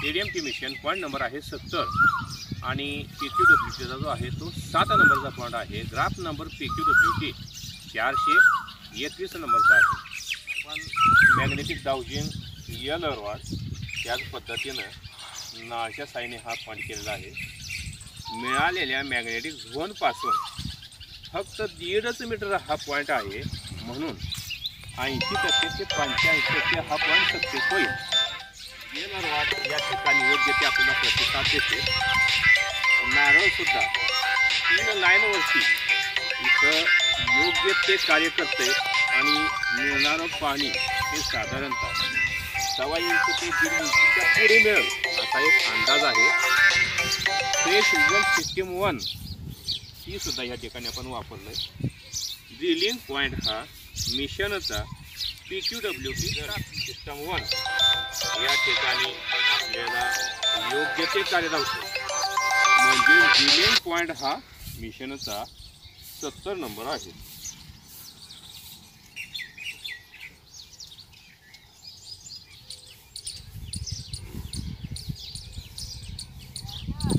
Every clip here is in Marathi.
ADMT मिशन पॉईंट नंबर आहे 70 आणि PQWTचा जो आहे तो 7 नंबरचा पॉईंट आहे। ग्राफ नंबर PQWT 421 नंबरचा आहे। पण मॅग्नेटिक डाउजिंग यलरवाड त्याच पद्धतीनं नाळच्या साईने हा पॉईंट केलेला आहे। मिळालेल्या मॅग्नेटिक झोनपासून फक्त 1.5 मीटर हा पॉईंट आहे, म्हणून 80% ते 85% हा पॉईंट सक्सेस होईल। येलरवाड या ठिकाणी योग्य ते आपल्याला प्रतिसाद देते। नारळसुद्धा 3 लाईनवरती इथं योग्य ते कार्य करते आणि मिळणारं पाणी हे साधारणतः 1.25 इंच ते 1.5 इंचच्या पुढे मिळेल असा एक अंदाज आहे। फ्रेश विजन सिस्टीम 1 ही सुद्धा या ठिकाणी आपण वापरलं आहे। ड्रिलिंग पॉईंट हा मिशनचा PQWT सिस्टम 1 या ठिकाणी आपल्याला योग्य ते कार्य लावतो, म्हणजे ड्रिलिंग पॉईंट हा मिशनचा 70 नंबर आहे।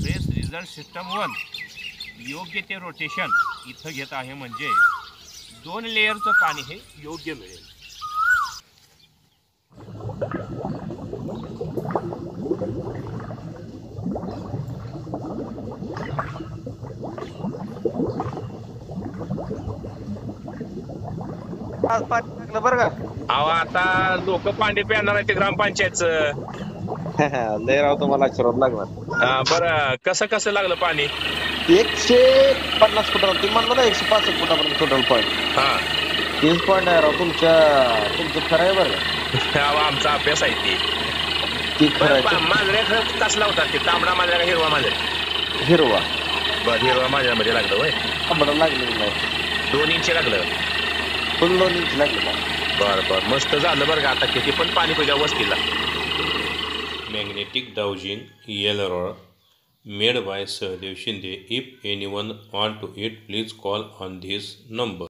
बेस रिझल्ट सिस्टम 1 योग्य ते रोटेशन इथं घेत आहे, म्हणजे 2 लेयरचं पाणी हे योग्य मिळेल। बरं का अहो आता लोक पाणी पिणार आहे ते ग्रामपंचायतचं। लय राव तुम्हाला आशीर्वाद लागणार। बरं कसं कसं लागलं पाणी? 150 फुटाला तुम्ही म्हणलं ना 165 फुटापर्यंत टोटल पॉईंट। हा 30 पॉईंट आहे राव तुमचं खरं आहे बरं का? आमचा अभ्यास आहे ती खरं आहे। मांजरे कसला होता ते, तांबडा मांजरा का हिरवा मांजरा? हिरवा। बरं हिरवा मांजरामध्ये लागलं होय? तांबडा लागलं नाही, 2 इंच लागलं, फुल 2 इंच लागलं। बरं बरं मस्त झालं बरं का। आता किती पण पाणी तुझ्या वस्तीला। Magnetic dowsing Yelarwad made by Sahadev Shinde. If anyone want to it please call on this number.